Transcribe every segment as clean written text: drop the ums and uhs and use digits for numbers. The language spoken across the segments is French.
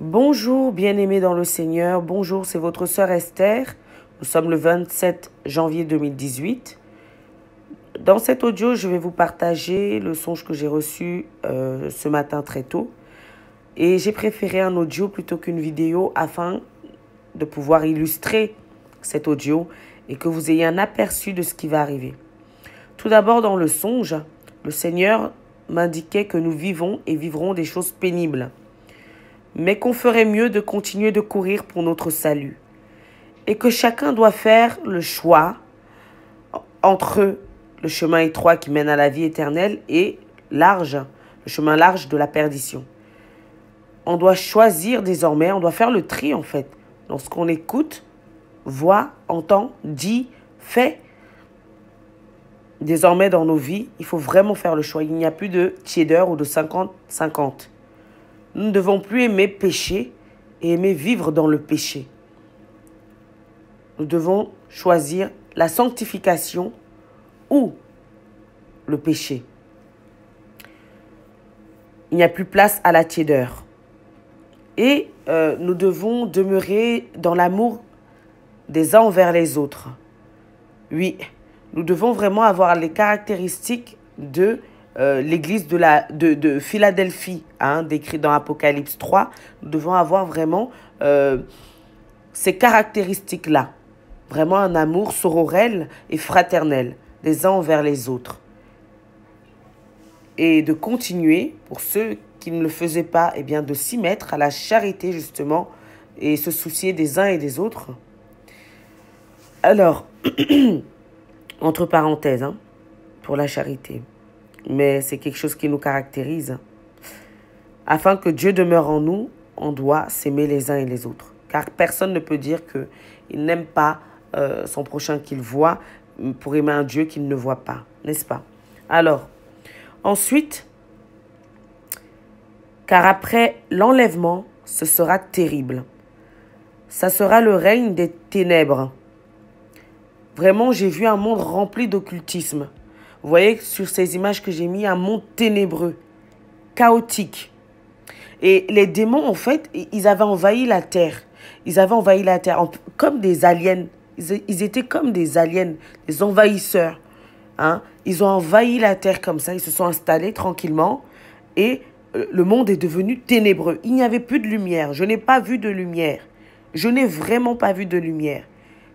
Bonjour, bien-aimés dans le Seigneur. Bonjour, c'est votre sœur Esther. Nous sommes le 27 janvier 2018. Dans cet audio, je vais vous partager le songe que j'ai reçu ce matin très tôt. Et j'ai préféré un audio plutôt qu'une vidéo afin de pouvoir illustrer cet audio et que vous ayez un aperçu de ce qui va arriver. Tout d'abord, dans le songe, le Seigneur m'indiquait que nous vivons et vivrons des choses pénibles, mais qu'on ferait mieux de continuer de courir pour notre salut et que chacun doit faire le choix entre le chemin étroit qui mène à la vie éternelle et large, le chemin large de la perdition. On doit choisir désormais, on doit faire le tri en fait, dans ce qu'on écoute, voit, entend, dit, fait. Désormais dans nos vies, il faut vraiment faire le choix. Il n'y a plus de tiédeur ou de 50-50. Nous ne devons plus aimer pécher et aimer vivre dans le péché. Nous devons choisir la sanctification ou le péché. Il n'y a plus place à la tiédeur. Et nous devons demeurer dans l'amour des uns envers les autres. Oui, nous devons vraiment avoir les caractéristiques de l'église de Philadelphie, décrit dans Apocalypse 3. Nous devons avoir vraiment ces caractéristiques-là. Vraiment un amour sororel et fraternel des uns envers les autres. Et de continuer, pour ceux qui ne le faisaient pas, eh bien, de s'y mettre à la charité justement et se soucier des uns et des autres. Alors, entre parenthèses, pour la charité, mais c'est quelque chose qui nous caractérise. Afin que Dieu demeure en nous, on doit s'aimer les uns et les autres. Car personne ne peut dire qu'il n'aime pas son prochain qu'il voit pour aimer un Dieu qu'il ne voit pas, n'est-ce pas? Alors, ensuite, car après l'enlèvement, ce sera terrible. Ça sera le règne des ténèbres. Vraiment, j'ai vu un monde rempli d'occultisme. Vous voyez sur ces images que j'ai mis, un monde ténébreux, chaotique. Et les démons, en fait, ils avaient envahi la terre. Ils avaient envahi la terre comme des aliens. Ils étaient comme des aliens, des envahisseurs. Ils ont envahi la terre comme ça. Ils se sont installés tranquillement. Et le monde est devenu ténébreux. Il n'y avait plus de lumière. Je n'ai pas vu de lumière. Je n'ai vraiment pas vu de lumière.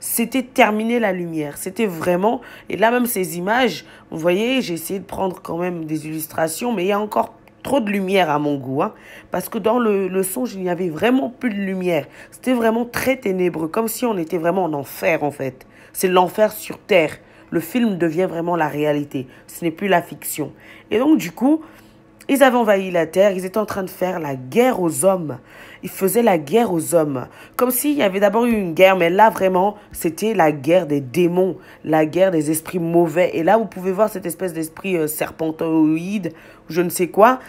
C'était terminé la lumière. C'était vraiment... Et là, même ces images, vous voyez, j'ai essayé de prendre quand même des illustrations, mais il y a encore trop de lumière à mon goût. Parce que dans le songe, il n'y avait vraiment plus de lumière. C'était vraiment très ténébreux, comme si on était vraiment en enfer, en fait. C'est l'enfer sur terre. Le film devient vraiment la réalité. Ce n'est plus la fiction. Et donc, du coup, ils avaient envahi la terre. Ils étaient en train de faire la guerre aux hommes. Ils faisaient la guerre aux hommes. Comme s'il y avait d'abord eu une guerre, mais là, vraiment, c'était la guerre des démons, la guerre des esprits mauvais. Et là, vous pouvez voir cette espèce d'esprit serpentoïde, je ne sais quoi,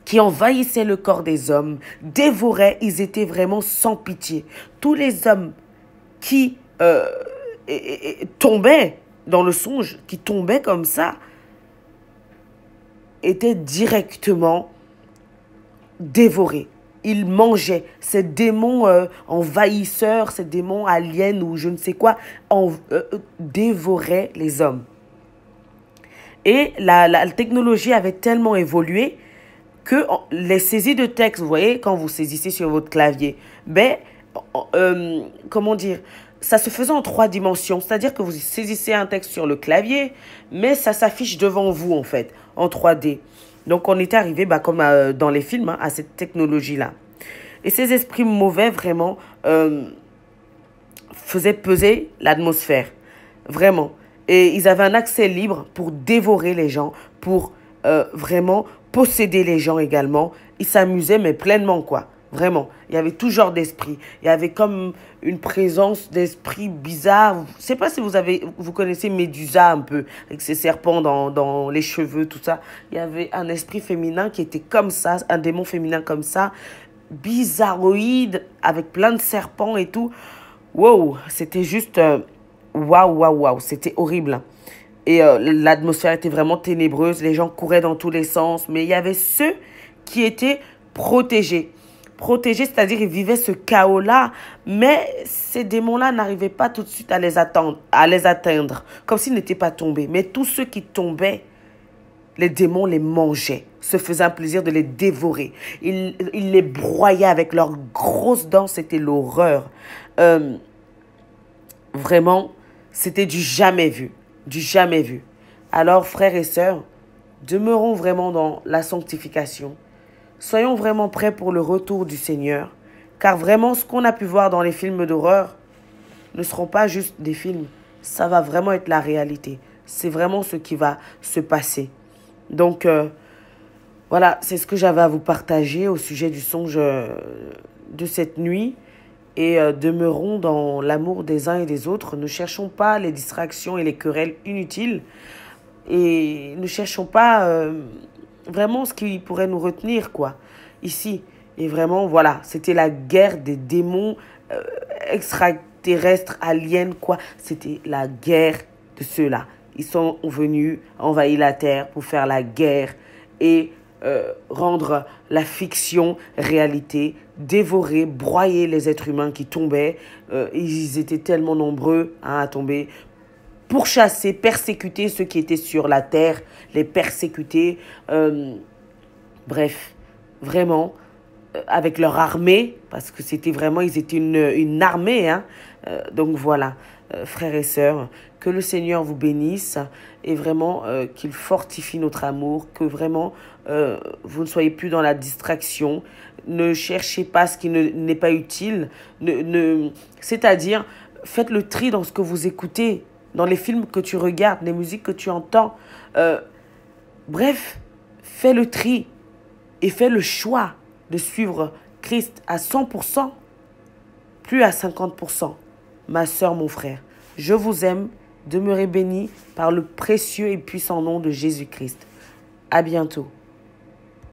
qui envahissait le corps des hommes, dévorait. Ils étaient vraiment sans pitié. Tous les hommes qui tombaient dans le songe, qui tombaient comme ça, étaient directement dévorés. Ils mangeaient. Ces démons envahisseurs, ces démons aliens ou je ne sais quoi, dévoraient les hommes. Et la technologie avait tellement évolué que les saisies de texte, vous voyez, quand vous saisissez sur votre clavier, comment dire, ça se faisait en 3 dimensions. C'est-à-dire que vous saisissez un texte sur le clavier, mais ça s'affiche devant vous, en fait, en 3D. Donc, on était arrivé, comme dans les films, à cette technologie-là. Et ces esprits mauvais, vraiment, faisaient peser l'atmosphère. Vraiment. Et ils avaient un accès libre pour dévorer les gens, pour vraiment posséder les gens également. Ils s'amusaient, mais pleinement, quoi. Vraiment. Il y avait tout genre d'esprit. Il y avait comme une présence d'esprit bizarre. Je ne sais pas si vous connaissez Médusa un peu, avec ses serpents dans les cheveux, tout ça. Il y avait un esprit féminin qui était comme ça, un démon féminin comme ça, bizarroïde, avec plein de serpents et tout. Wow, c'était juste... waouh, c'était horrible. Et l'atmosphère était vraiment ténébreuse. Les gens couraient dans tous les sens. Mais il y avait ceux qui étaient protégés. protégés, c'est-à-dire ils vivaient ce chaos-là, mais ces démons-là n'arrivaient pas tout de suite à les atteindre, comme s'ils n'étaient pas tombés. Mais tous ceux qui tombaient, les démons les mangeaient, se faisaient un plaisir de les dévorer. Ils les broyaient avec leurs grosses dents, c'était l'horreur. Vraiment, c'était du jamais vu, du jamais vu. Alors, frères et sœurs, demeurons vraiment dans la sanctification. Soyons vraiment prêts pour le retour du Seigneur, car vraiment, ce qu'on a pu voir dans les films d'horreur ne seront pas juste des films. Ça va vraiment être la réalité. C'est vraiment ce qui va se passer. Donc, voilà, c'est ce que j'avais à vous partager au sujet du songe de cette nuit. Et demeurons dans l'amour des uns et des autres. Ne cherchons pas les distractions et les querelles inutiles. Et ne cherchons pas vraiment ce qui pourrait nous retenir, quoi, ici. Et vraiment, voilà, c'était la guerre des démons extraterrestres, aliens, quoi. C'était la guerre de ceux-là. Ils sont venus envahir la terre pour faire la guerre et rendre la fiction réalité, dévorer, broyer les êtres humains qui tombaient. Ils étaient tellement nombreux à tomber, pourchasser, persécuter ceux qui étaient sur la terre, les persécuter. Bref, vraiment, avec leur armée, parce que c'était vraiment, ils étaient une armée. Hein. Donc voilà, frères et sœurs, que le Seigneur vous bénisse et vraiment qu'il fortifie notre amour, que vraiment vous ne soyez plus dans la distraction. Ne cherchez pas ce qui n'est pas utile. C'est-à-dire, faites le tri dans ce que vous écoutez, dans les films que tu regardes, les musiques que tu entends. Bref, fais le tri et fais le choix de suivre Christ à 100%, plus à 50%. Ma sœur, mon frère, je vous aime. Demeurez bénis par le précieux et puissant nom de Jésus-Christ. À bientôt.